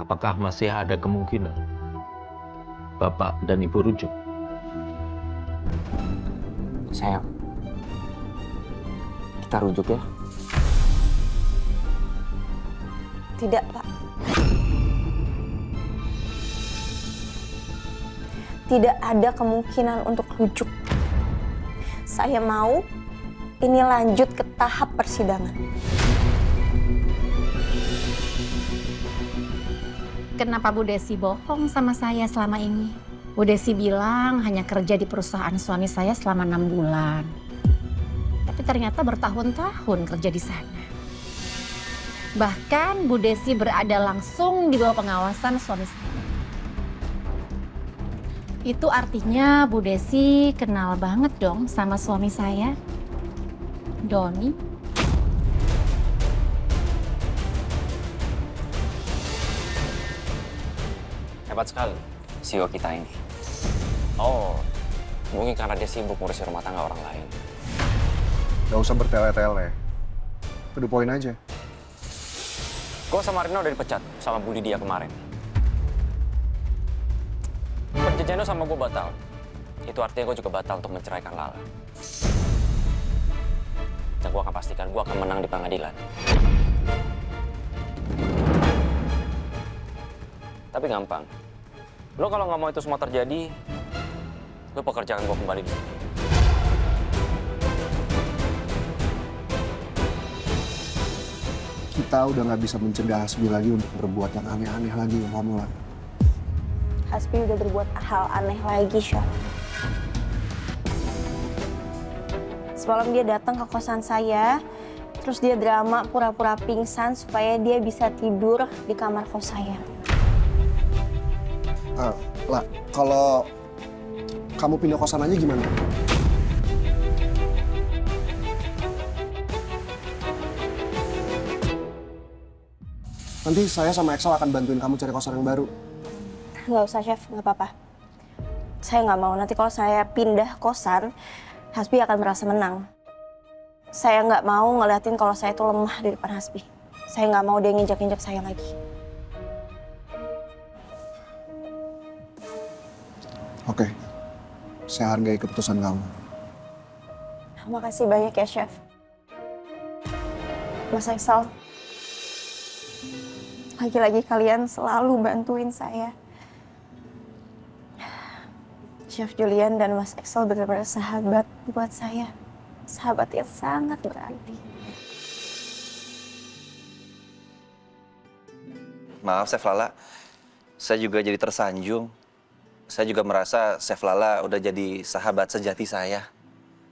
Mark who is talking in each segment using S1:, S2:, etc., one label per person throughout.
S1: apakah masih ada kemungkinan Bapak dan Ibu rujuk?
S2: Sayang, kita rujuk ya.
S3: Tidak, Pak. Tidak ada kemungkinan untuk rujuk. Saya mau ini lanjut ke tahap persidangan.
S4: Kenapa Bu Desi bohong sama saya selama ini? Bu Desi bilang hanya kerja di perusahaan suami saya selama 6 bulan. Tapi ternyata bertahun-tahun kerja di sana. Bahkan Bu Desi berada langsung di bawah pengawasan suami saya. Itu artinya Bu Desi kenal banget dong sama suami saya, Doni.
S2: Hebat sekali CEO kita ini. Oh, mungkin karena dia sibuk ngurusin rumah tangga orang lain.
S5: Gak usah bertele-tele. To the point aja.
S2: Gue sama Rina udah dipecat sama Bu Lydia kemarin. Perjanjian lo sama gue batal. Itu artinya gue juga batal untuk menceraikan Lala. Dan gue akan pastikan gue akan menang di pengadilan. Tapi gampang. Lo kalau nggak mau itu semua terjadi, lo pekerjaan gue kembali di sini.
S5: Kita udah nggak bisa mencegah Hasbi lagi untuk berbuat yang aneh-aneh lagi, Pamela.
S3: Hasbi udah berbuat hal aneh lagi, Syaf. Semalam dia datang ke kosan saya, terus dia drama pura-pura pingsan supaya dia bisa tidur di kamar kos saya.
S5: Lah, kalau kamu pindah kosan aja gimana? Nanti saya sama Excel akan bantuin kamu cari kosan yang baru.
S3: Nggak usah, Chef. Nggak apa-apa. Saya nggak mau nanti kalau saya pindah kosan, Hasbi akan merasa menang. Saya nggak mau ngeliatin kalau saya itu lemah di depan Hasbi. Saya nggak mau dia nginjak-injak saya lagi.
S5: Oke, saya hargai keputusan kamu.
S3: Makasih banyak ya, Chef. Mas Excel. Lagi-lagi kalian selalu bantuin saya. Chef Julian dan Mas Excel benar-benar sahabat buat saya. Sahabat yang sangat berarti.
S6: Maaf, Chef Lala. Saya juga jadi tersanjung. Saya juga merasa Chef Lala udah jadi sahabat sejati saya.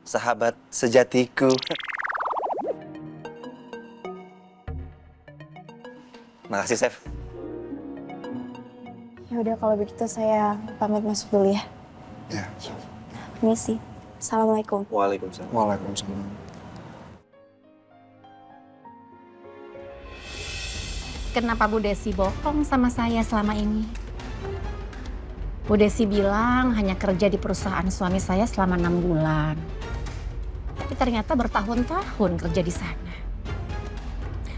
S6: Sahabat sejatiku. Makasih, Chef.
S3: Ya udah kalau begitu saya pamit masuk dulu ya.
S5: Ya.
S3: Permisi. Assalamualaikum.
S6: Waalaikumsalam.
S5: Waalaikumsalam.
S4: Kenapa Bu Desi bohong sama saya selama ini? Bu Desi bilang hanya kerja di perusahaan suami saya selama 6 bulan. Tapi ternyata bertahun-tahun kerja di sana.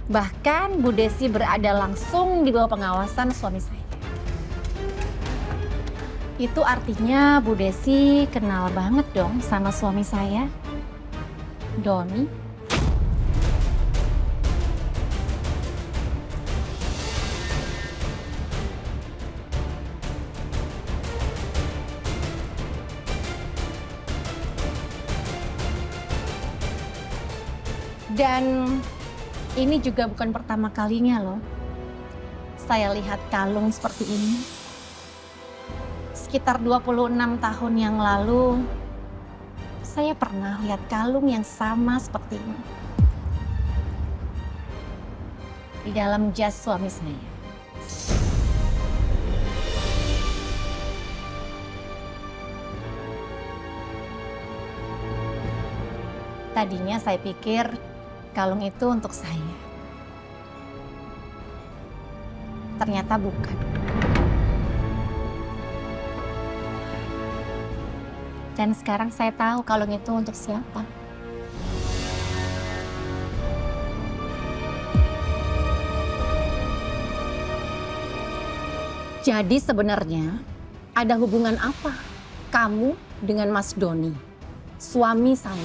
S4: Bahkan Bu Desi berada langsung di bawah pengawasan suami saya. Itu artinya Bu Desi kenal banget dong sama suami saya, Doni. Dan ini juga bukan pertama kalinya loh saya lihat kalung seperti ini. Sekitar 26 tahun yang lalu, saya pernah lihat kalung yang sama seperti ini. Di dalam jas suami saya. Tadinya saya pikir kalung itu untuk saya. Ternyata bukan. Dan sekarang saya tahu kalung itu untuk siapa. Jadi sebenarnya ada hubungan apa kamu dengan Mas Doni, suami saya?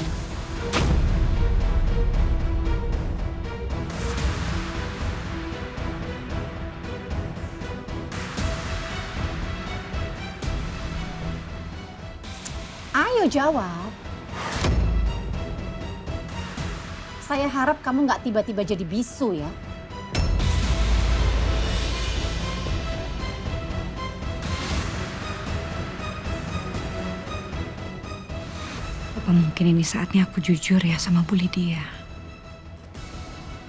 S4: Ayo jawab. Saya harap kamu nggak tiba-tiba jadi bisu ya.
S7: Apa mungkin ini saatnya aku jujur ya sama Bu Lydia?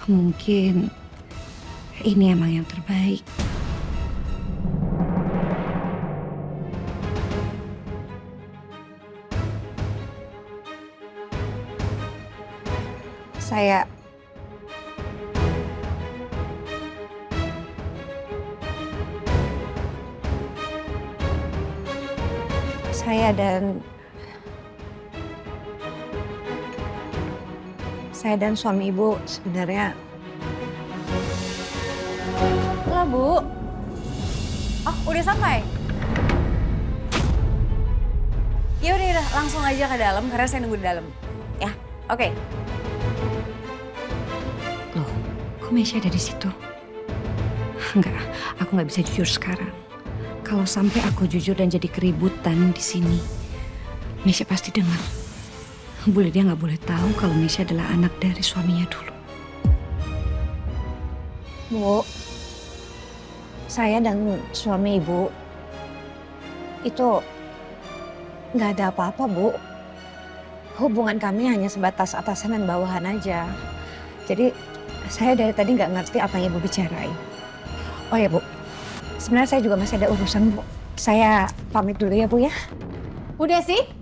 S7: Mungkin ini emang yang terbaik. Saya dan suami ibu sebenarnya.
S8: Halo, Bu. Oh, udah sampai? Ya udah, langsung aja ke dalam karena saya nunggu di dalam. Ya, oke.
S7: Loh, kok Mesya ada di situ? Enggak, aku nggak bisa jujur sekarang. Kalau sampai aku jujur dan jadi keributan di sini, Mesya pasti dengar. Bu Lydia nggak boleh tahu kalau Mesya adalah anak dari suaminya dulu.
S9: Bu, saya dan suami ibu itu nggak ada apa-apa, Bu. Hubungan kami hanya sebatas atasan dan bawahan aja. Jadi saya dari tadi nggak ngerti apa yang ibu bicarain. Oh ya, Bu, sebenarnya saya juga masih ada urusan, Bu. Saya pamit dulu ya, Bu ya.
S4: Bu Desi?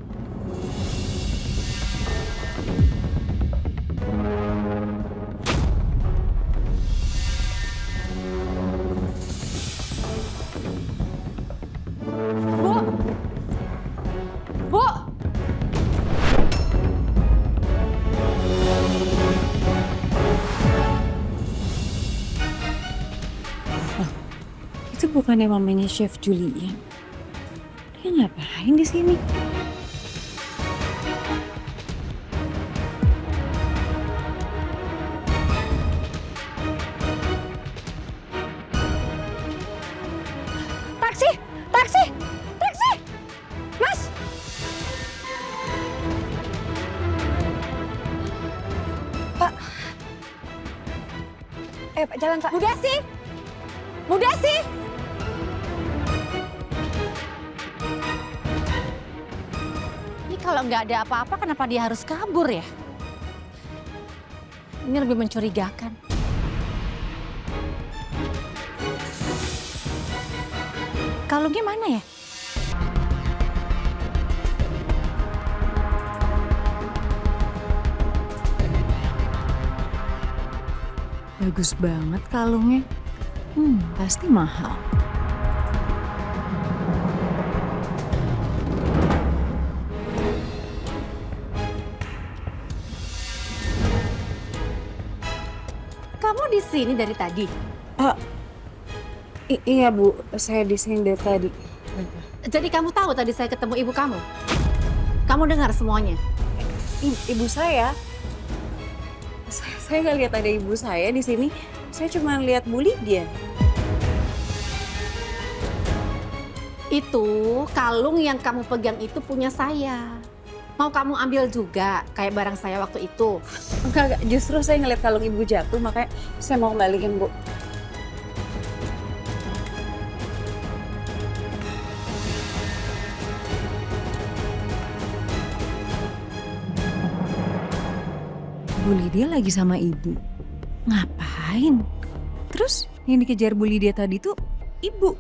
S4: Bu!
S7: Itu bukannya mamanya Chef Julian? Dia ngapain di sini?
S9: Taksi! Taksi! Taksi! Mas! Pak. Pak, jalan, Pak.
S4: Bu Desi! Bu Desi! Ini kalau nggak ada apa-apa, kenapa dia harus kabur ya? Ini lebih mencurigakan. Kalungnya mana ya?
S7: Bagus banget kalungnya. Pasti mahal.
S4: Kamu di sini dari tadi?
S7: Iya Bu, saya di sini dari tadi.
S4: Jadi kamu tahu tadi saya ketemu ibu kamu? Kamu dengar semuanya?
S8: Ibu saya? Saya nggak lihat ada ibu saya di sini. Saya cuma lihat Bu Lydia.
S4: Itu kalung yang kamu pegang itu punya saya. Mau kamu ambil juga kayak barang saya waktu itu?
S8: Enggak. Justru saya ngeliat kalung ibu jatuh, makanya saya mau kembaliin, Bu.
S7: Bu Lydia lagi sama ibu. Ngapain? Terus yang dikejar Bu Lydia tadi tuh ibu.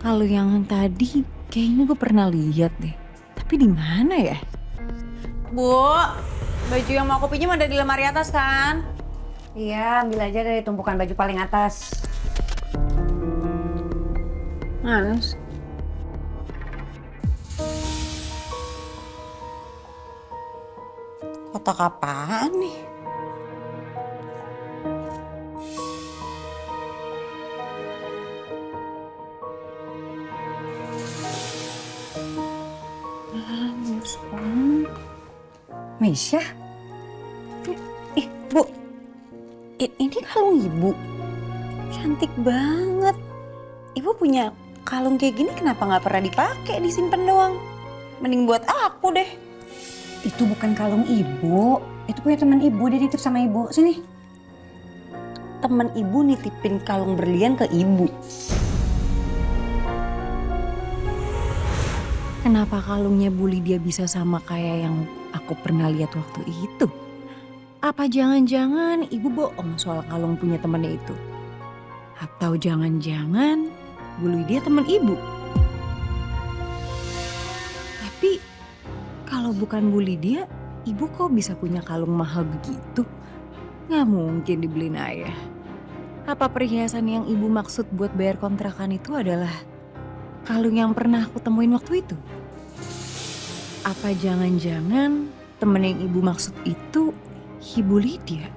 S7: Kalau yang tadi kayaknya gue pernah lihat deh. Tapi di mana ya?
S8: Bu, baju yang mau aku pinjam ada di lemari atas kan?
S9: Iya, ambil aja dari tumpukan baju paling atas.
S8: Mas. Kotak apaan nih? Meisha? Bu, ini kalung ibu. Cantik banget. Ibu punya kalung kayak gini kenapa nggak pernah dipakai, disimpan doang? Mending buat aku deh.
S7: Itu bukan kalung ibu. Itu punya teman ibu, dia nitip sama ibu. Sini.
S8: Temen ibu nitipin kalung berlian ke ibu.
S7: Kenapa kalungnya Bu Lydia bisa sama kayak yang aku pernah lihat waktu itu? Apa jangan-jangan ibu bohong soal kalung punya temannya itu? Atau jangan-jangan Bu Lydia teman ibu? Tapi kalau bukan Bu Lydia, ibu kok bisa punya kalung mahal begitu? Nggak mungkin dibeliin ayah. Apa perhiasan yang ibu maksud buat bayar kontrakan itu adalah kalung yang pernah aku temuin waktu itu? Apa jangan-jangan temen yang ibu maksud itu Ibu Lydia?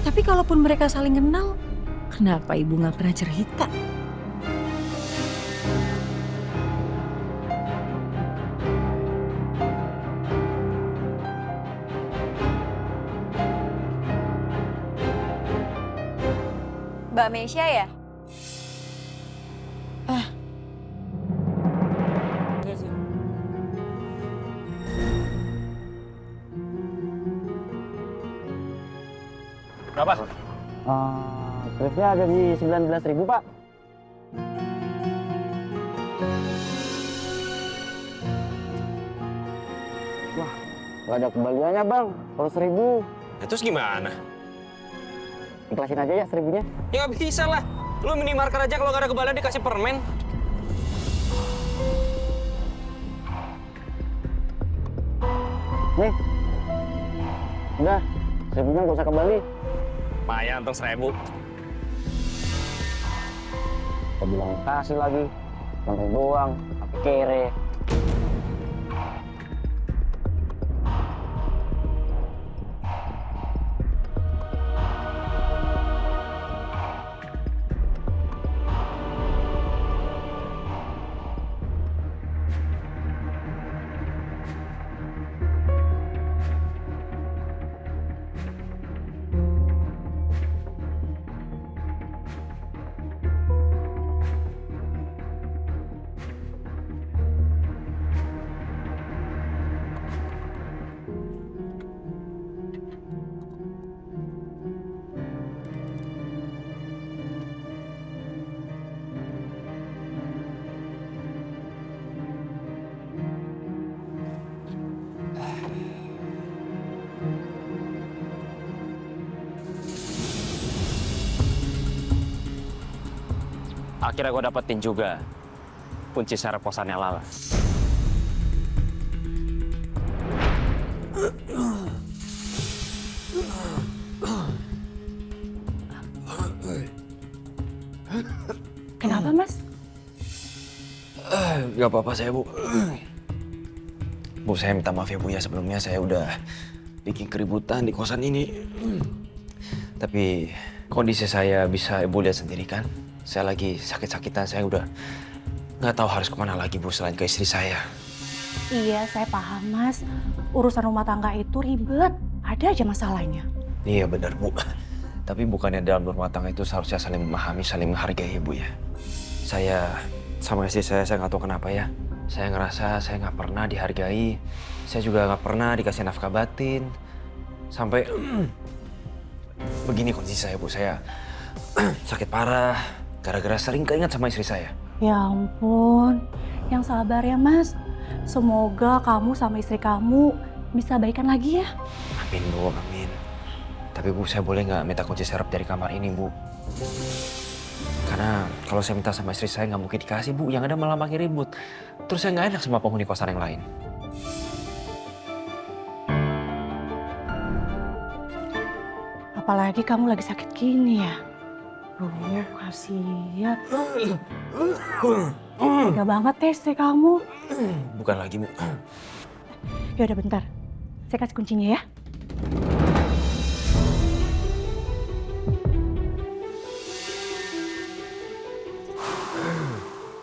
S7: Tapi kalaupun mereka saling kenal, kenapa ibu gak pernah cerita?
S8: Mbak Meisha ya?
S2: Berapa?
S10: Tripnya ada di 19.000, Pak. Wah, nggak ada kembaliannya, Bang. Kalau 1.000.
S2: Ya, terus gimana?
S10: Ikhlasin aja ya 1.000-nya.
S2: Ya nggak bisa lah. Lu minimarket aja kalau nggak ada kembalian dikasih permen.
S10: Nih. Udah, 1.000-nya nggak usah kembali.
S2: Lumayan, untung 1.000.
S10: Kita bilang kasih lagi. Nonton doang, tapi kere.
S2: Akhirnya gue dapetin juga kunci sarap kosannya Lala.
S8: Kenapa, Mas?
S2: Gak apa-apa saya, Bu. Bu, saya minta maaf ya, Bu, ya. Sebelumnya saya udah bikin keributan di kosan ini. Tapi kondisi saya bisa Ibu lihat sendiri kan. Saya lagi sakit-sakitan, saya udah nggak tahu harus kemana lagi, Bu, selain ke istri saya.
S11: Iya, saya paham, Mas. Urusan rumah tangga itu ribet. Ada aja masalahnya.
S2: Iya, benar, Bu. Tapi bukannya dalam rumah tangga itu seharusnya saling memahami, saling menghargai, Bu, ya. Saya sama istri saya nggak tahu kenapa ya. Saya ngerasa saya nggak pernah dihargai. Saya juga nggak pernah dikasih nafkah batin. Sampai begini kondisi saya, Bu. Saya sakit parah gara-gara sering keinget sama istri saya.
S11: Ya ampun, yang sabar ya, Mas. Semoga kamu sama istri kamu bisa baikan lagi ya.
S2: Amin, Bu, amin. Tapi, Bu, saya boleh nggak minta kunci serep dari kamar ini, Bu? Karena kalau saya minta sama istri saya nggak mungkin dikasih, Bu. Yang ada malah makin ribut. Terus saya nggak enak sama penghuni kosan yang lain.
S11: Apalagi kamu lagi sakit gini ya. Kasihan. Tega banget ya istri kamu.
S2: Bukan lagi, Bu.
S11: Ya udah bentar. Saya kasih kuncinya ya.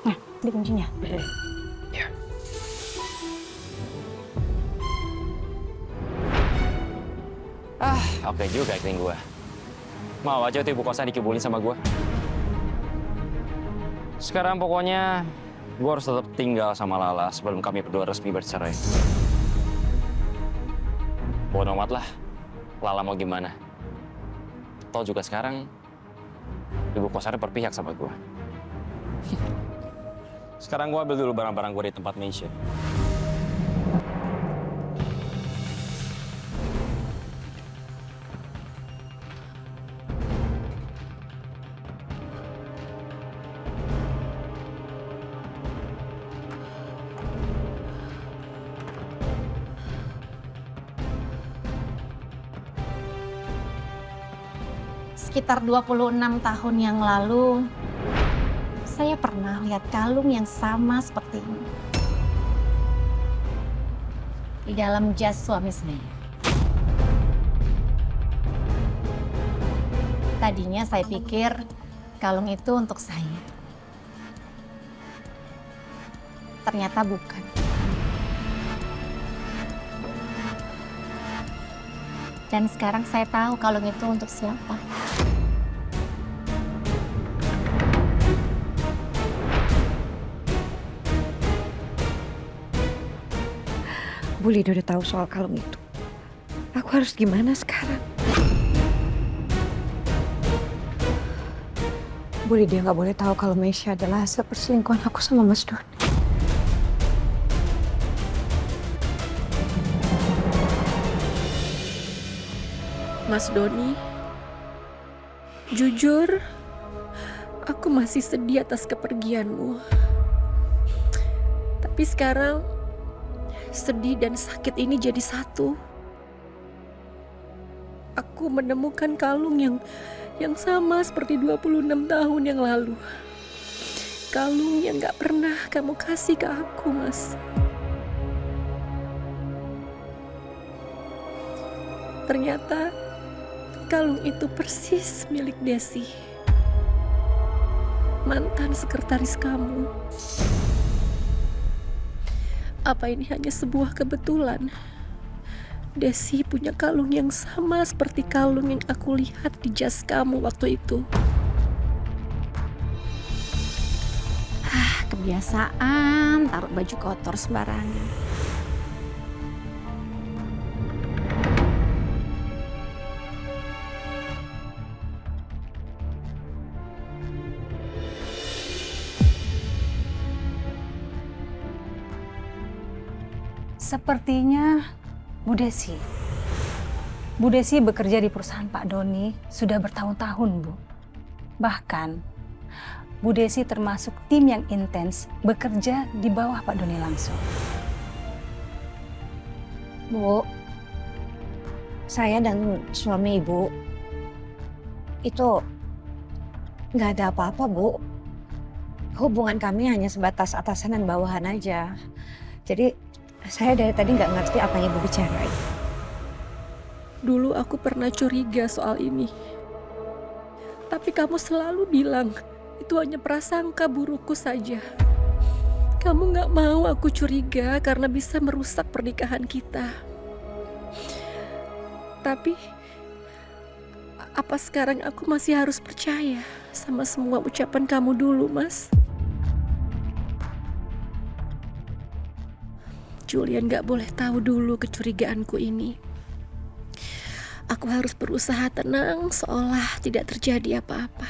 S11: Nah, ini kuncinya.
S2: Ya. Oke juga acting gue. Mau aja tuh ibu kosan dikibulin sama gue. Sekarang pokoknya gue harus tetap tinggal sama Lala sebelum kami berdua resmi bercerai. Bodo amat lah, Lala mau gimana. Toh juga sekarang ibu kosannya berpihak sama gue. Sekarang gue ambil dulu barang-barang gue di tempat Meisha.
S4: Sekitar 26 tahun yang lalu, saya pernah lihat kalung yang sama seperti ini di dalam jas suami saya. Tadinya saya pikir kalung itu untuk saya. Ternyata bukan. Dan sekarang saya tahu kalung itu untuk siapa.
S7: Bu Lydia udah tahu soal kalung itu. Aku harus gimana sekarang? Bu Lydia nggak boleh tahu kalau Meisha adalah hasil perselingkuhan aku sama Mas Don.
S12: Mas Doni, jujur, aku masih sedih atas kepergianmu. Tapi sekarang, sedih dan sakit ini jadi satu. Aku menemukan kalung yang sama seperti 26 tahun yang lalu. Kalung yang gak pernah kamu kasih ke aku, Mas. Ternyata kalung itu persis milik Desi, mantan sekretaris kamu. Apa ini hanya sebuah kebetulan? Desi punya kalung yang sama seperti kalung yang aku lihat di jas kamu waktu itu.
S4: Kebiasaan taruh baju kotor sembarangan.
S11: Sepertinya Bu Desi bekerja di perusahaan Pak Doni sudah bertahun-tahun, Bu. Bahkan, Bu Desi termasuk tim yang intens bekerja di bawah Pak Doni langsung.
S9: Bu, saya dan suami Ibu itu nggak ada apa-apa, Bu. Hubungan kami hanya sebatas atasan dan bawahan aja. Jadi saya dari tadi nggak ngerti apa yang Ibu bicarain.
S12: Dulu aku pernah curiga soal ini. Tapi kamu selalu bilang itu hanya prasangka burukku saja. Kamu nggak mau aku curiga karena bisa merusak pernikahan kita. Tapi apa sekarang aku masih harus percaya sama semua ucapan kamu dulu, Mas? Julian gak boleh tahu dulu kecurigaanku ini. Aku harus berusaha tenang seolah tidak terjadi apa-apa.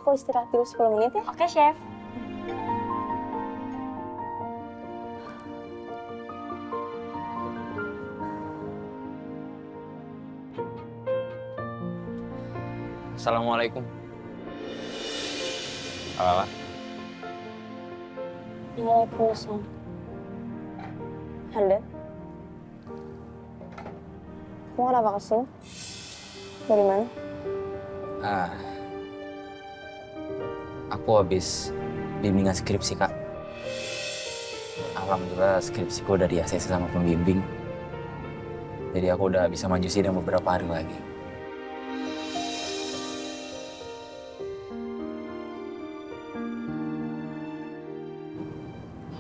S3: Aku istirahat dulu 10 menit ya. Oke, Chef.
S2: Assalamualaikum. Lala.
S3: Waalaikumsalam. Halo. Mau kenapa kesini? Dari mana?
S2: Aku habis bimbingan skripsi, Kak. Alhamdulillah skripsiku udah di ACC sama pembimbing. Jadi aku udah bisa maju sidang beberapa hari lagi.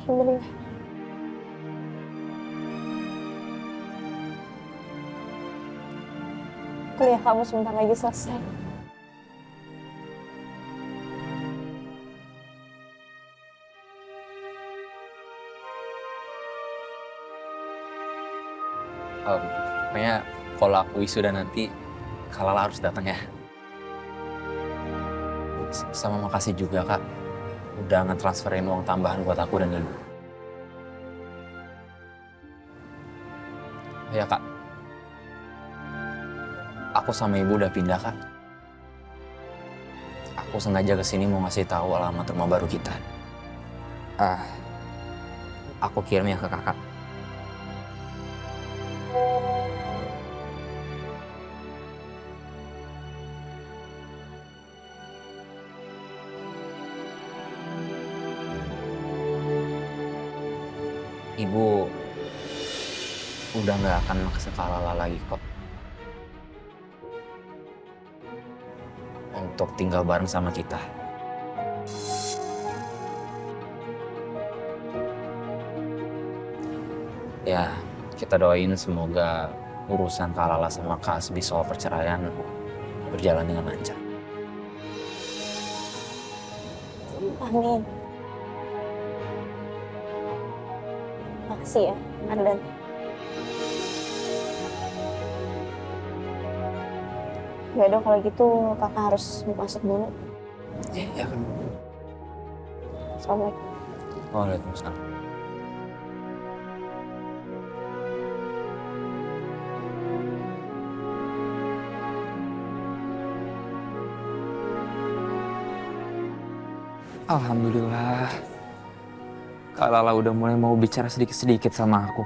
S3: Alhamdulillah. Kuliah kamu sebentar lagi selesai.
S2: Pokoknya kalau aku wisuda nanti, Kak Lala harus datang ya. Sama makasih juga, Kak. Udah ngetransferin uang tambahan buat aku dan Ibu. Ya, Kak. Aku sama Ibu udah pindah, Kak. Aku sengaja kesini mau ngasih tahu alamat rumah baru kita. Aku kirim ya ke Kakak. Ibu udah nggak akan maksa Kak Lala lagi kok untuk tinggal bareng sama kita. Ya, kita doain semoga urusan Kak Lala sama Kak Hasbi soal perceraian berjalan dengan lancar.
S3: Amin. Makasih ya, Ardan. Ya udah kalau gitu kakak harus masuk dulu.
S2: Ya kan.
S3: Assalamualaikum.
S2: Waalaikumsalam. Alhamdulillah. Kak Lala udah mulai mau bicara sedikit-sedikit sama aku.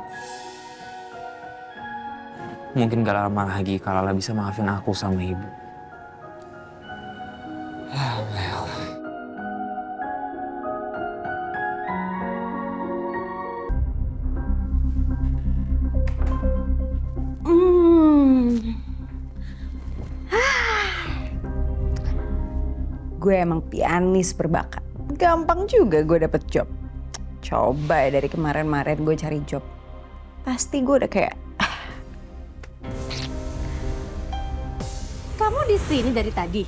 S2: Mungkin gak lama lagi Kak Lala bisa maafin aku sama Ibu.
S8: Gue emang pianis berbakat. Gampang juga gue dapet job. Coba ya dari kemarin-kemarin gue cari job. Pasti gue udah kayak...
S4: Kamu di sini dari tadi?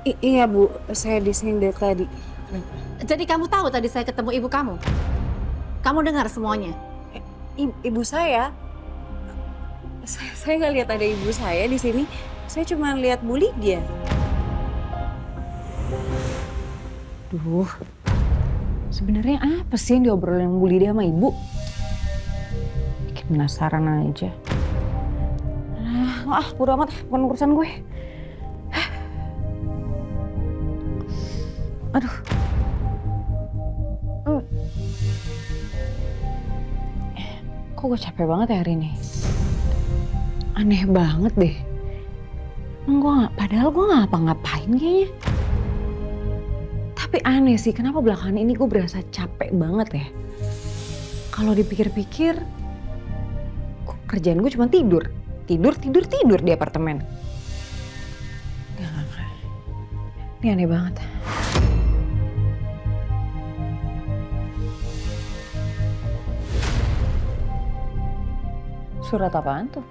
S8: Iya Bu, saya di sini dari tadi.
S4: Jadi kamu tahu tadi saya ketemu ibu kamu? Kamu dengar semuanya?
S8: Ibu saya? Saya nggak lihat ada ibu saya di sini. Saya cuma lihat Bu Lydia. Duh, sebenarnya apa sih yang diobrolin Bu Lydia sama ibu? Bikin penasaran aja. Bodo amat, bukan urusan gue. Aduh. Kok gue capek banget ya hari ini? Aneh banget deh. Padahal gue nggak ngapa-ngapain kayaknya. Tapi aneh sih, kenapa belakangan ini gue berasa capek banget ya? Kalau dipikir-pikir, kerjaan gue cuma tidur di apartemen. Ini aneh banget. Surat apaan tuh?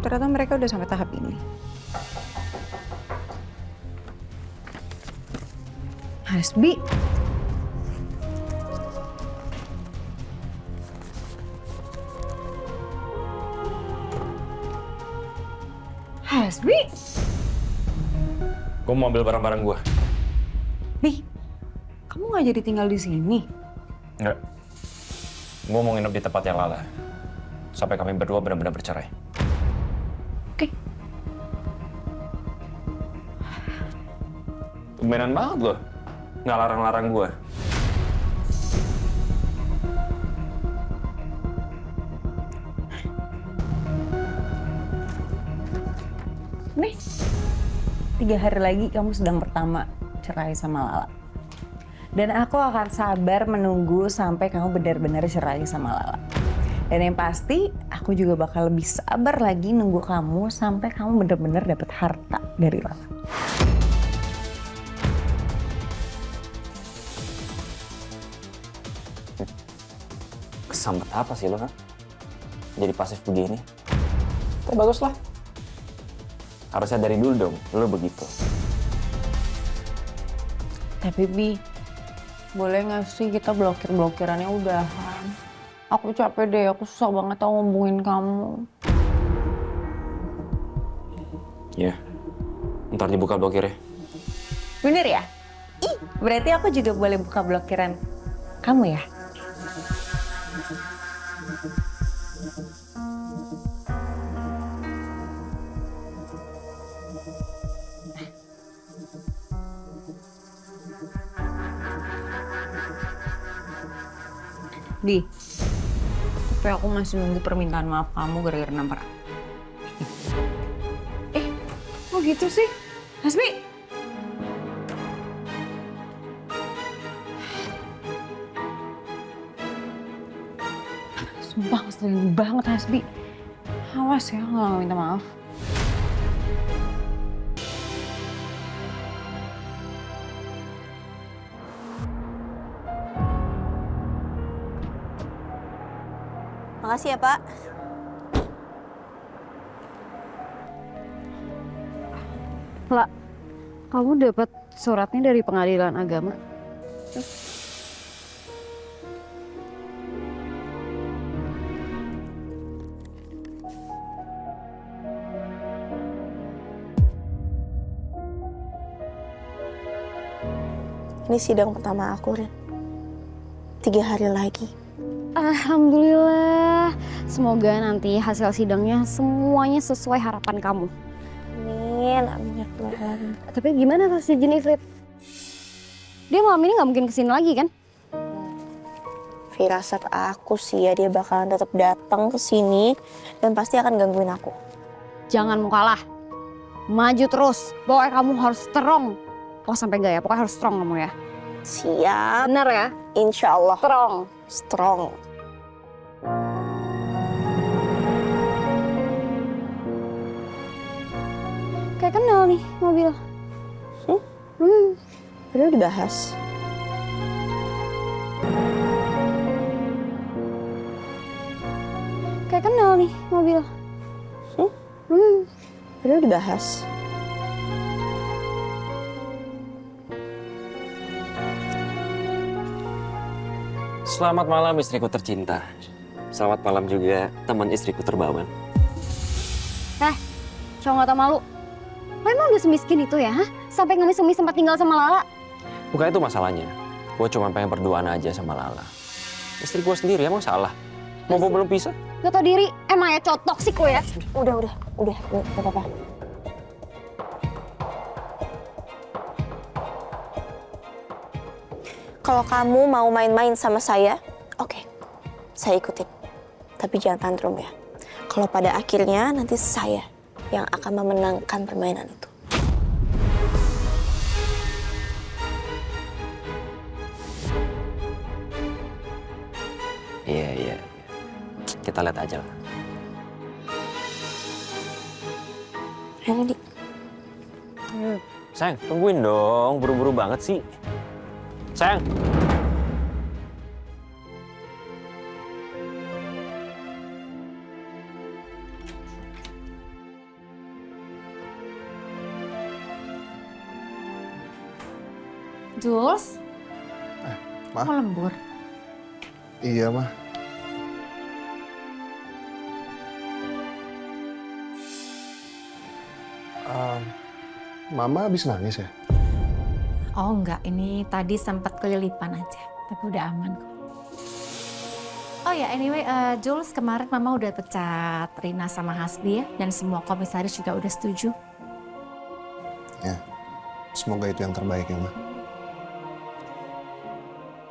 S8: Ternyata mereka udah sampai tahap ini. Hasbi. Hasbi.
S2: Gue mau ambil barang-barang gue.
S8: Bi, kamu nggak jadi tinggal di sini?
S2: Enggak. Gue mau nginep di tempatnya Lala. Sampai kami berdua benar-benar bercerai.
S7: Oke.
S2: Tumbenan banget lo. Nggak larang-larang gue.
S8: Nih, 3 hari lagi kamu sedang pertama cerai sama Lala. Dan aku akan sabar menunggu sampai kamu benar-benar cerai sama Lala. Dan yang pasti, aku juga bakal lebih sabar lagi nunggu kamu sampai kamu benar-benar dapat harta dari Lala.
S2: Kesambet apa sih lo, kan? Jadi pasif begini. Tapi bagus lah. Harusnya dari dulu dong, lo begitu.
S8: Tapi Bi, boleh nggak sih kita blokir-blokirannya udahan? Aku capek deh, aku susah banget tau ngomongin kamu.
S2: Iya, ntar dibuka blokirnya.
S8: Bener ya? Ih, berarti aku juga boleh buka blokiran kamu ya? Di, tapi aku masih nunggu permintaan maaf kamu gara-gara nampar. Kok gitu sih? Hasbi! Sumpah ngeselin banget Hasbi. Awas ya kalau nggak minta maaf.
S3: Makasih ya, Pak.
S9: La, kamu dapat suratnya dari pengadilan agama?
S3: Ini sidang pertama aku, Rin. 3 hari lagi.
S9: Alhamdulillah. Semoga nanti hasil sidangnya semuanya sesuai harapan kamu.
S3: Amin, amin ya Tuhan.
S9: Tapi gimana si Jenifrit? Dia malam ini nggak mungkin kesini lagi kan?
S3: Firasat aku sih ya dia bakalan tetap datang ke sini dan pasti akan gangguin aku.
S9: Jangan mau kalah. Maju terus. Pokoknya kamu harus strong. Oh sampai enggak ya? Pokoknya harus strong kamu ya.
S3: Siap.
S9: Bener ya?
S3: Insya Allah.
S9: Strong.
S3: Strong.
S9: Kayak kenal nih mobil.
S3: Udah dibahas.
S9: Kayak kenal nih mobil.
S3: Udah dibahas.
S2: Selamat malam istriku tercinta. Selamat malam juga teman istriku terbawan.
S9: Cowok nggak tau malu. Lo emang udah semiskin itu ya? Sampai ngemis-ngemis sempat tinggal sama Lala?
S2: Bukan itu masalahnya. Gue cuma pengen berduaan aja sama Lala. Istri gue sendiri emang salah. Mau belum bisa?
S9: Gak tau diri, emang ya cowok toksik lo ya?
S3: Udah, gak apa-apa. Kalau kamu mau main-main sama saya, oke, saya ikutin. Tapi jangan tantrum ya. Kalau pada akhirnya nanti saya yang akan memenangkan permainan itu.
S2: Iya. Kita lihat aja lah.
S3: Ayo, Di.
S2: Sayang, tungguin dong. Buru-buru banget sih. Sayang.
S4: Jules?
S5: Ma?
S4: Kok lembur?
S5: Iya, Ma. Mama habis nangis ya?
S4: Oh enggak, ini tadi sempat kelilipan aja. Tapi udah aman kok. Oh ya, anyway, Jules, kemarin Mama udah pecat Rina sama Hasbi ya, dan semua komisaris juga udah setuju.
S5: Ya, semoga itu yang terbaik ya, Ma.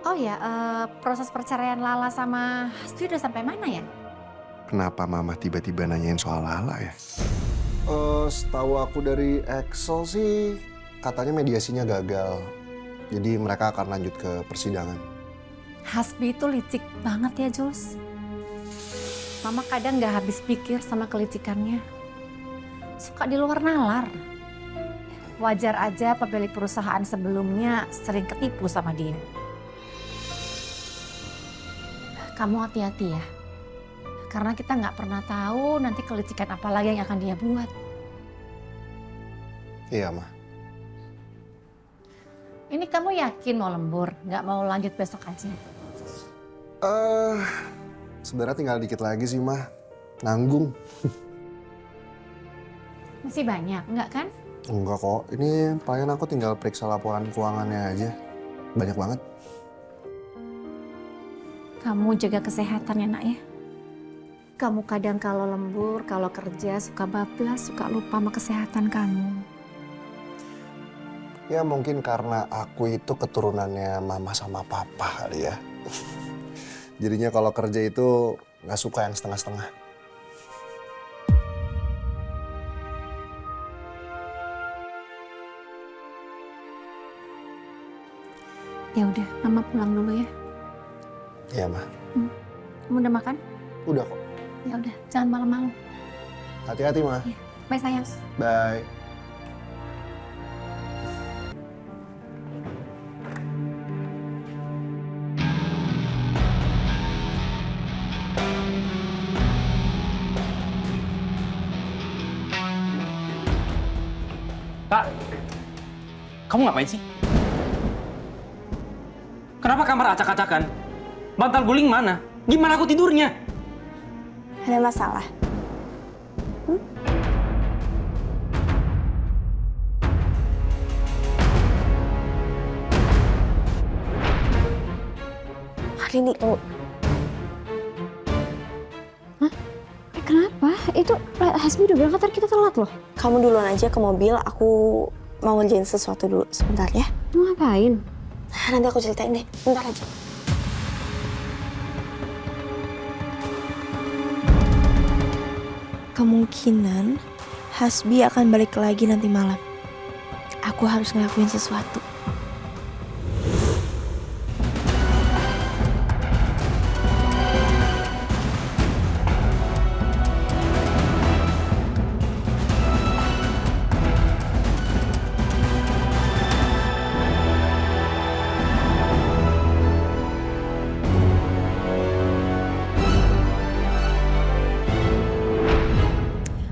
S4: Oh ya, proses perceraian Lala sama Hasbi udah sampai mana ya?
S5: Kenapa Mama tiba-tiba nanyain soal Lala ya? Setahu aku dari Excel sih, katanya mediasinya gagal. Jadi mereka akan lanjut ke persidangan.
S4: Hasbi itu licik banget ya, Jules. Mama kadang nggak habis pikir sama kelicikannya. Suka di luar nalar. Wajar aja pemilik perusahaan sebelumnya sering ketipu sama dia. Kamu hati-hati ya. Karena kita nggak pernah tahu nanti kelicikan apa lagi yang akan dia buat.
S5: Iya, Ma.
S4: Ini kamu yakin mau lembur? Nggak mau lanjut besok aja?
S5: Sebenarnya tinggal dikit lagi sih, Ma. Nanggung.
S4: Masih banyak, nggak kan?
S5: Enggak kok. Ini palingan aku tinggal periksa laporan keuangannya aja. Banyak banget.
S4: Kamu jaga kesehatan ya, Nak ya. Kamu kadang kalau lembur, kalau kerja suka bablas, suka lupa sama kesehatan kamu.
S5: Ya mungkin karena aku itu keturunannya Mama sama Papa kali ya. Jadinya kalau kerja itu nggak suka yang setengah-setengah.
S4: Ya udah, Mama pulang dulu ya.
S5: Iya, Ma.
S4: Kamu udah makan?
S5: Udah kok.
S4: Ya udah, jangan malam-malam.
S5: Hati-hati, Ma.
S4: Bye sayang.
S5: Bye.
S2: Kak, kamu ngapain sih? Kenapa kamar acak-acakan? Bantal guling mana? Gimana aku tidurnya?
S3: Ada masalah? Rini, tunggu.
S9: Kenapa? Itu Hasbi udah berangkat, ntar kita telat loh.
S3: Kamu duluan aja ke mobil, aku mau ngerjain sesuatu dulu. Sebentar ya.
S9: Mau ngapain?
S3: Nanti aku ceritain deh, bentar aja. Kemungkinan Hasbi akan balik lagi nanti malam. Aku harus ngelakuin sesuatu.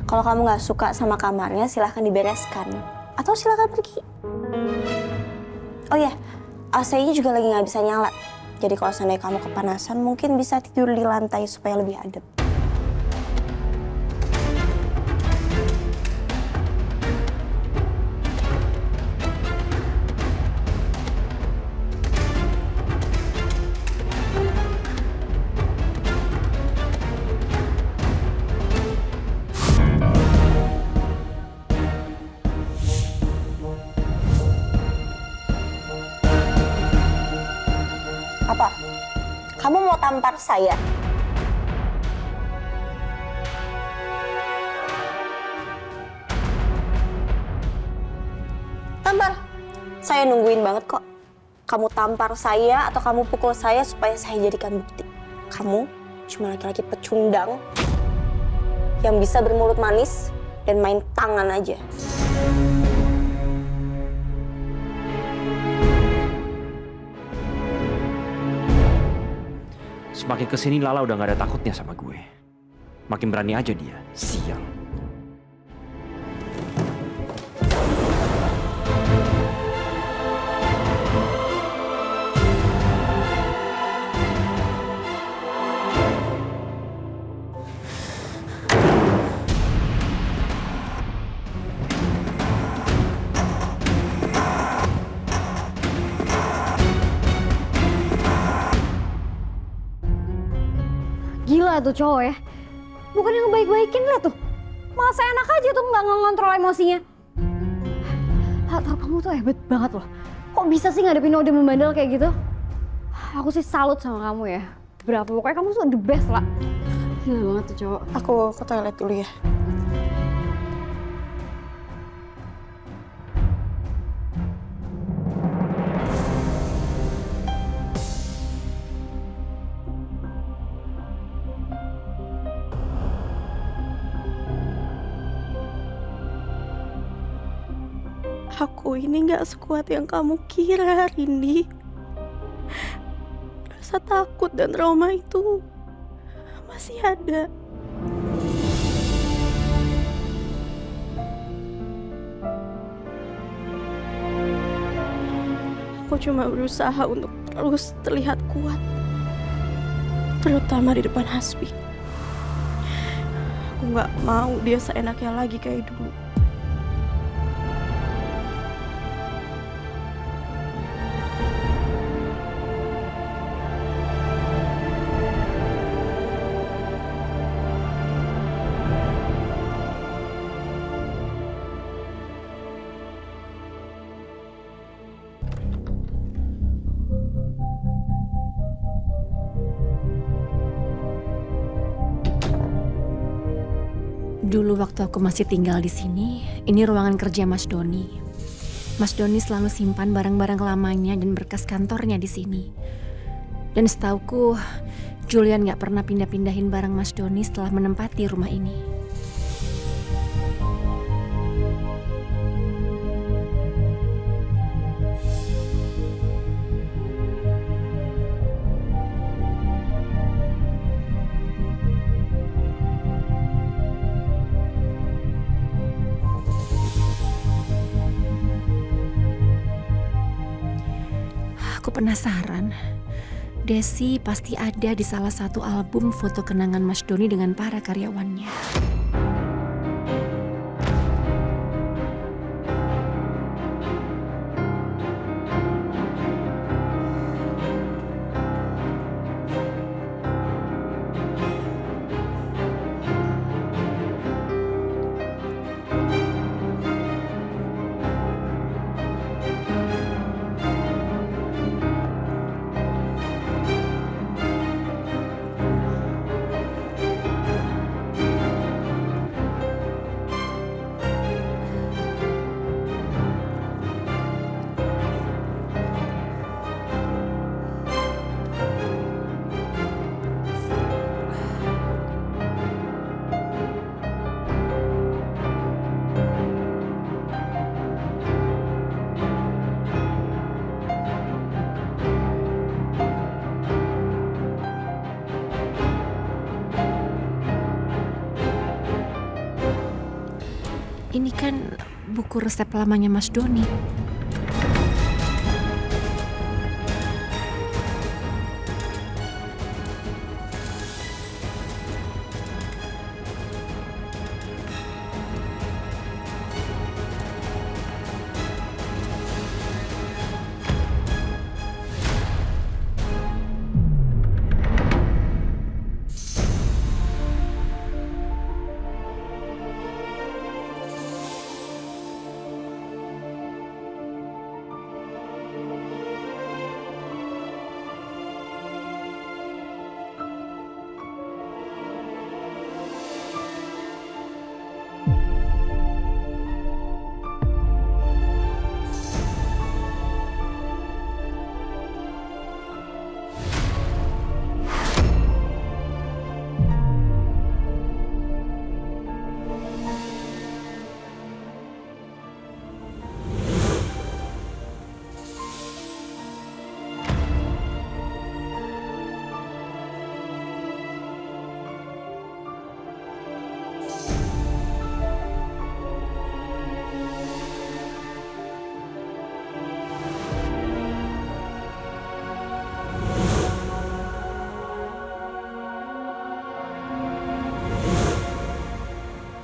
S3: Kalau kamu nggak suka sama kamarnya, silahkan dibereskan. Atau silahkan pergi. Oh ya, AC-nya juga lagi nggak bisa nyala. Jadi kalau seandainya kamu kepanasan, mungkin bisa tidur di lantai supaya lebih adem. Apa? Kamu mau tampar saya? Tampar. Saya nungguin banget kok. Kamu tampar saya atau kamu pukul saya supaya saya jadikan bukti. Kamu cuma laki-laki pecundang yang bisa bermulut manis dan main tangan aja.
S2: Semakin kesini Lala udah gak ada takutnya sama gue. Makin berani aja dia. Sial.
S9: tuh cowok ya? Bukan yang ngebaik-baikin, lihat tuh. Malah saya enak aja tuh nggak ngontrol emosinya. Atau kamu tuh hebat banget loh. Kok bisa sih ngadepin Ode membandel kayak gitu? Aku sih salut sama kamu ya. Berapa pokoknya kamu tuh the best lah. Gila banget tuh cowok.
S3: Aku ke toilet dulu ya. Aku ini gak sekuat yang kamu kira, Rindi. Rasa takut dan trauma itu masih ada. Aku cuma berusaha untuk terus terlihat kuat, terutama di depan Hasbi. Aku gak mau dia seenaknya lagi kayak dulu.
S4: Dulu waktu aku masih tinggal di sini, ini ruangan kerja Mas Doni. Mas Doni selalu simpan barang-barang lamanya dan berkas kantornya di sini. Dan setauku, Julian gak pernah pindah-pindahin barang Mas Doni setelah menempati rumah ini. Aku penasaran, Desi pasti ada di salah satu album foto kenangan Mas Doni dengan para karyawannya. Ini kan buku resep lamanya Mas Doni.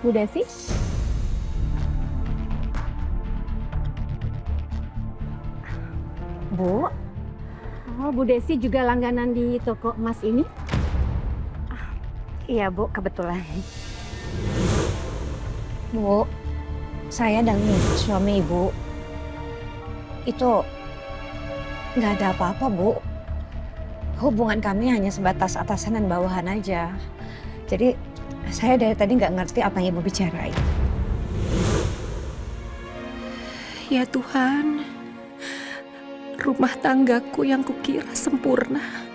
S4: Bu Desi? Bu? Oh, Bu Desi juga langganan di toko emas ini?
S9: Iya Bu, kebetulan. Bu, saya dan suami Ibu itu nggak ada apa-apa Bu. Hubungan kami hanya sebatas atasan dan bawahan aja. Jadi saya dari tadi nggak ngerti apa yang Ibu bicarain.
S12: Ya Tuhan, rumah tanggaku yang kukira sempurna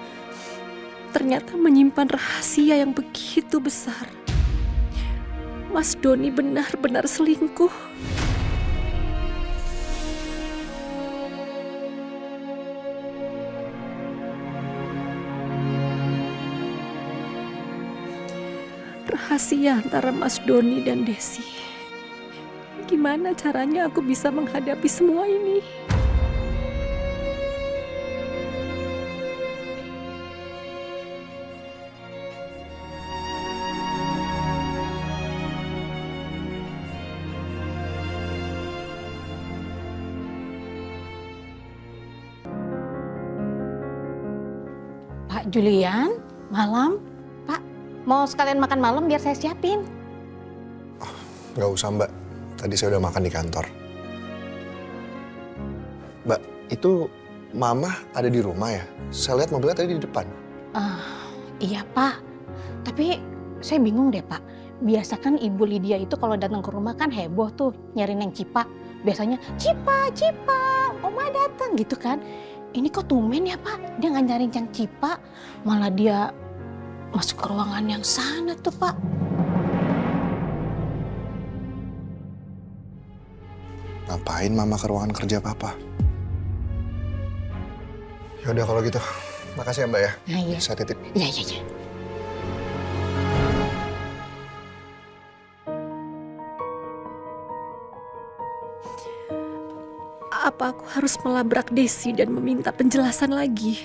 S12: ternyata menyimpan rahasia yang begitu besar. Mas Doni benar-benar selingkuh. Rahasia antara Mas Doni dan Desi. Gimana caranya aku bisa menghadapi semua ini?
S4: Pak Julian, malam. Pak, mau sekalian makan malam biar saya siapin.
S5: Nggak usah Mbak, tadi saya udah makan di kantor. Mbak, itu Mama ada di rumah ya? Saya lihat mobilnya tadi di depan.
S4: Iya Pak, tapi saya bingung deh Pak. Biasa kan Ibu Lydia itu kalau datang ke rumah kan heboh tuh nyari Neng Cipa. Biasanya Cipa, Cipa, Oma datang gitu kan. Ini kok tumben ya Pak, dia nggak nyari Cang Cipa, malah dia masuk ke ruangan yang sana tuh Pak.
S5: Ngapain Mama ke ruangan kerja Papa? Ya udah kalau gitu, makasih ya Mbak ya.
S4: Nah, iya.
S5: Saya titip.
S4: Iya, iya, iya.
S12: Apa aku harus melabrak Desi dan meminta penjelasan lagi?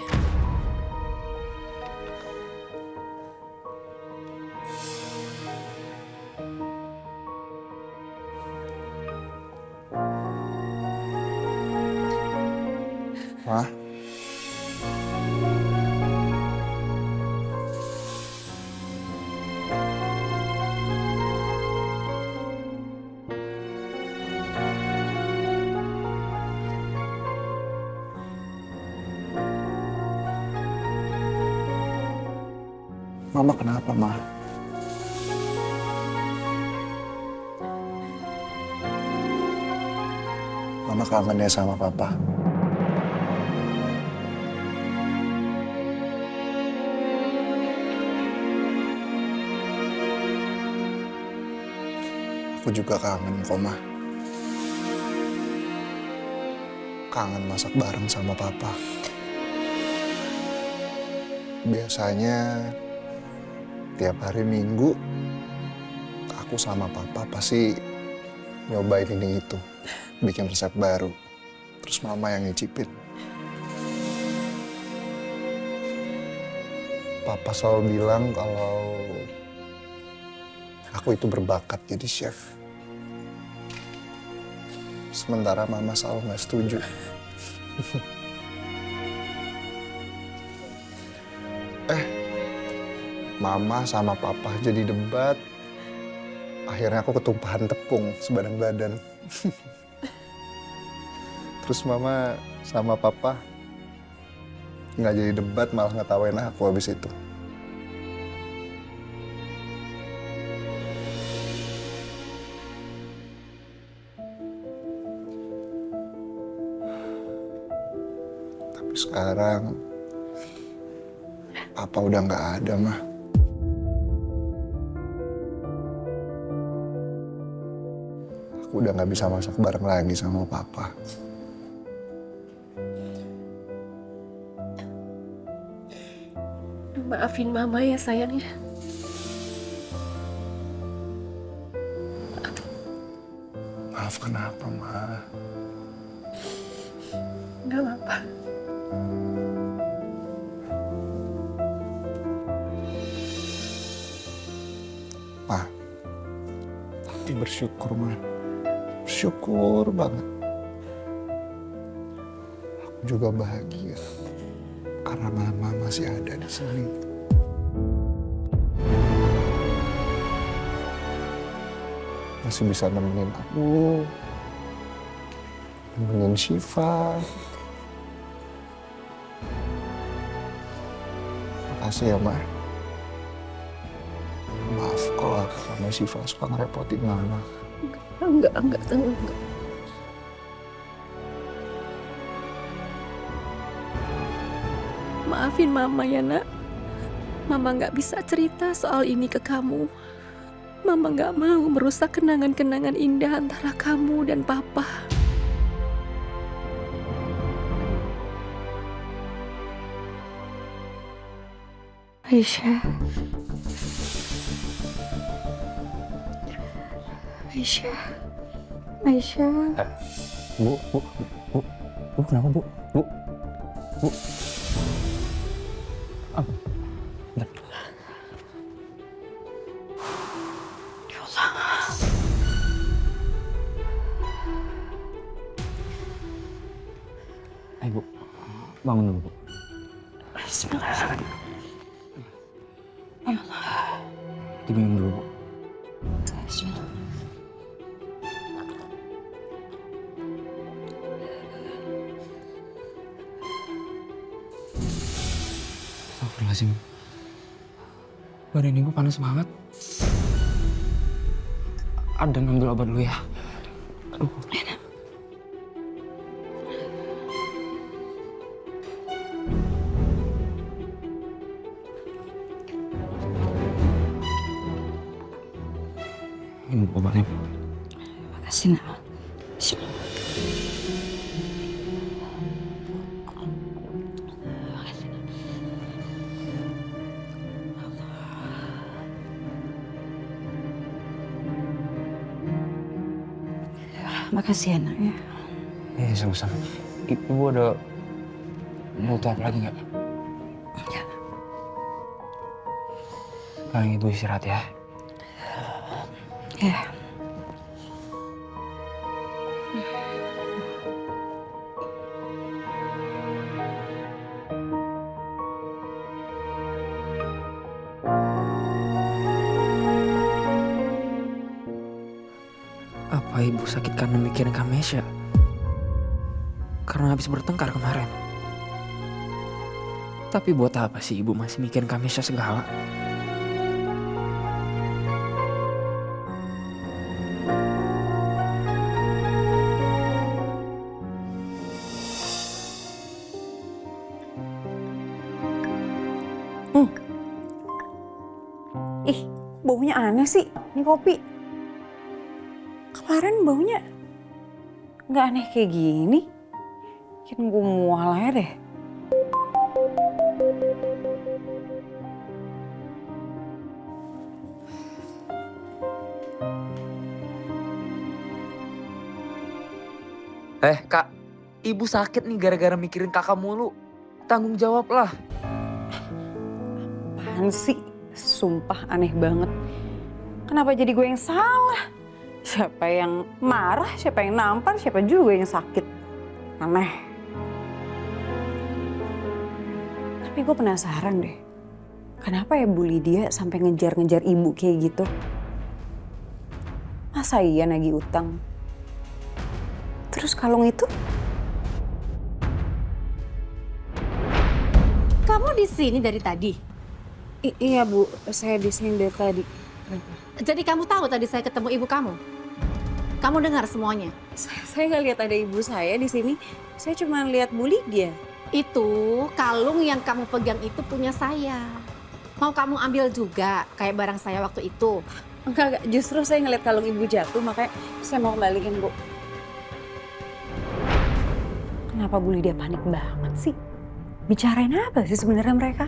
S5: Ma? Mama kenapa, Ma? Mama kangen ya sama Papa. Aku juga kangen kok, Ma. Kangen masak bareng sama Papa. Biasanya tiap hari Minggu aku sama Papa pasti nyobain ini itu, bikin resep baru. Terus Mama yang nyicipin. Papa selalu bilang kalau aku itu berbakat jadi chef. Sementara Mama selalu nggak setuju. Mama sama Papa jadi debat. Akhirnya aku ketumpahan tepung sebadan badan. Terus Mama sama Papa nggak jadi debat, malah ngetawain aku habis itu. Tapi sekarang Papa udah nggak ada, Ma. Aku udah nggak bisa masak bareng lagi sama Papa.
S12: Maafin Mama ya sayang ya.
S5: Maaf kenapa, Ma?
S12: Gak apa-apa.
S5: Ma, aku bersyukur, Ma. Bersyukur banget. Aku juga bahagia karena Mama masih ada di sini. masih bisa nemenin aku, nemenin Syifa. Makasih ya, Ma. Maaf kalau aku sama Syifa suka ngerepotin Mama.
S12: Enggak. Maafin Mama ya, Nak. Mama nggak bisa cerita soal ini ke kamu. Mama nggak mau merusak kenangan-kenangan indah antara kamu dan Papa.
S7: Aisyah.
S2: Bu, kenapa Bu? Bu. Bentar.
S7: Ya Allah.
S2: Ayo Bu, bangun dulu Bu.
S7: Bismillahirrahmanirrahim. Ya Allah.
S2: Diminum dulu Bu.
S7: Bismillah.
S2: Astagfirullahaladzim. Badan ibu panas banget. Adan ambil obat dulu ya. Aduh. Ini obatnya.
S7: Makasih, Nak. Bismillah. Makasih ya, Nak ya.
S2: Iya, sama-sama. Ibu ada butuh apa lagi nggak?
S7: Ya.
S2: Paling ibu istirahat ya.
S7: Ya.
S2: Apa ibu sakit karena mikirin Kamesha? Karena habis bertengkar kemarin. Tapi buat apa sih ibu masih mikirin Kamesha segala?
S8: Ih, baunya aneh sih. Ini kopi. Kemarin baunya nggak aneh kayak gini. Mungkin gue mual aja deh.
S2: Kak, ibu sakit nih gara-gara mikirin kakak mulu. Tanggung jawab lah.
S8: Apaan sih? Sumpah aneh banget. Kenapa jadi gue yang salah? Siapa yang marah, siapa yang nampar, siapa juga yang sakit. Aneh. Tapi gue penasaran deh. Kenapa ya Bu Lydia sampai ngejar-ngejar ibu kayak gitu? Masa iya nagih utang? Terus kalung itu?
S4: Kamu di sini dari tadi?
S8: Iya Bu, saya di sini dari tadi.
S4: Jadi kamu tahu tadi saya ketemu ibu kamu? Kamu dengar semuanya?
S8: Saya nggak lihat ada ibu saya di sini. Saya cuma lihat Bu Lydia.
S4: Itu kalung yang kamu pegang itu punya saya. Mau kamu ambil juga kayak barang saya waktu itu?
S8: Enggak. Justru saya ngeliat kalung ibu jatuh, makanya saya mau kembaliin Bu. Kenapa Bu Lydia panik banget sih? Bicarain apa sih sebenarnya mereka?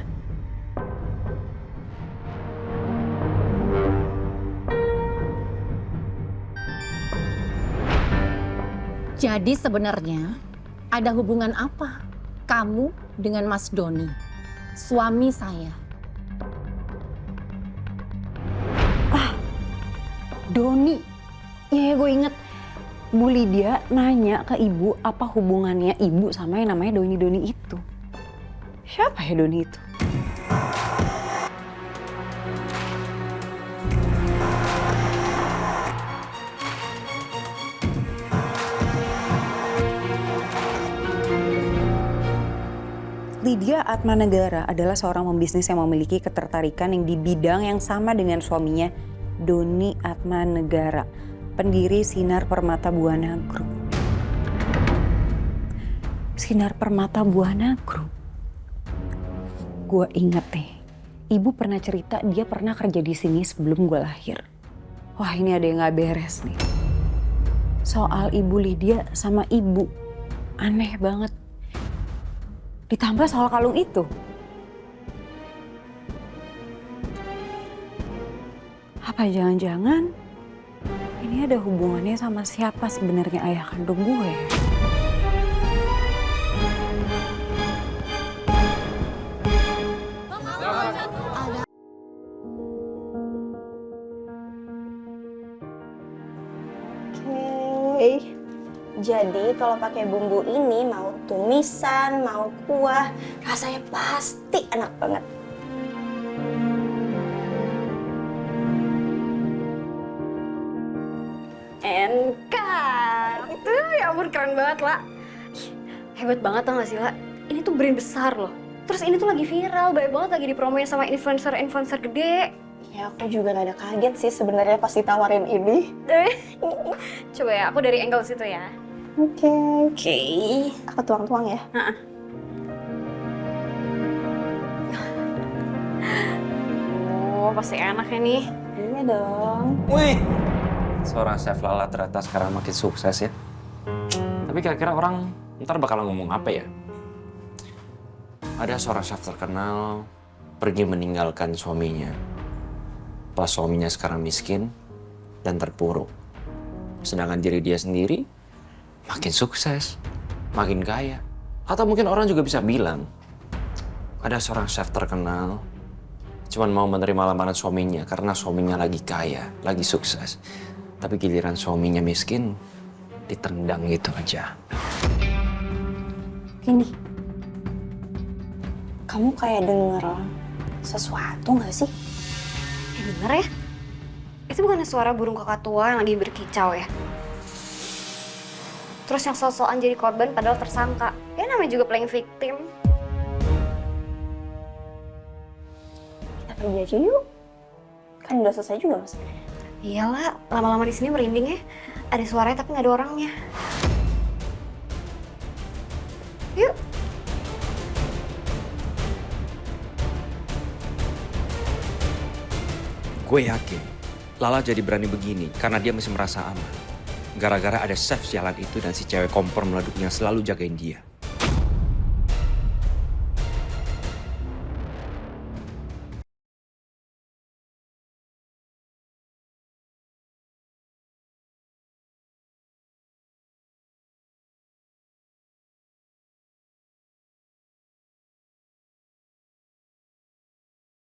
S4: Jadi sebenarnya ada hubungan apa kamu dengan Mas Doni, suami saya?
S8: Doni. Iya, gue inget. Bu Lydia nanya ke ibu apa hubungannya ibu sama yang namanya Doni itu. Siapa ya Doni itu? Lydia Atmanegara adalah seorang pembisnis yang memiliki ketertarikan yang di bidang yang sama dengan suaminya, Doni Atmanegara, pendiri Sinar Permata Buana Group. Sinar Permata Buana Group. Gue inget deh, ibu pernah cerita dia pernah kerja di sini sebelum gue lahir. Wah, ini ada yang gak beres nih. Soal ibu Lydia sama ibu, aneh banget. Ditambah soal kalung itu. Apa jangan-jangan ini ada hubungannya sama siapa sebenarnya ayah kandung gue?
S3: Oke. Jadi kalau pakai bumbu ini mau tumisan, mau kuah, rasanya pasti enak banget.
S13: Enkan! Itu ya ampun keren banget, La. Hebat banget tau gak sih, La? Ini tuh brand besar loh. Terus ini tuh lagi viral, banyak banget lagi dipromoin sama influencer-influencer gede.
S3: Ya aku juga rada kaget sih sebenarnya pas ditawarin ini.
S13: Coba ya, aku dari angle situ ya.
S3: Oke. Aku tuang-tuang ya.
S13: Oh, pasti enak ya nih.
S3: Iya dong.
S2: Wih, seorang chef Lala ternyata sekarang makin sukses ya. Tapi kira-kira orang ntar bakal ngomong apa ya? Ada seorang chef terkenal pergi meninggalkan suaminya. Pas suaminya sekarang miskin dan terpuruk. Sedangkan diri dia sendiri makin sukses, makin kaya. Atau mungkin orang juga bisa bilang, ada seorang chef terkenal cuman mau menerima lamaran suaminya karena suaminya lagi kaya, lagi sukses. Tapi giliran suaminya miskin, ditendang gitu aja.
S3: Ini, kamu kayak denger sesuatu gak sih?
S13: Denger ya? Itu bukannya suara burung kakatua yang lagi berkicau ya? Terus yang sosokan jadi korban padahal tersangka. Ya namanya juga playing victim.
S3: Kita pergi aja yuk. Kan udah selesai juga maksudnya.
S13: Iyalah, lama-lama di sini merinding ya. Ada suaranya tapi nggak ada orangnya. Yuk.
S2: Gue yakin Lala jadi berani begini karena dia masih merasa aman. Gara-gara ada chef sialan itu dan si cewek kompor meleduk yang selalu jagain dia.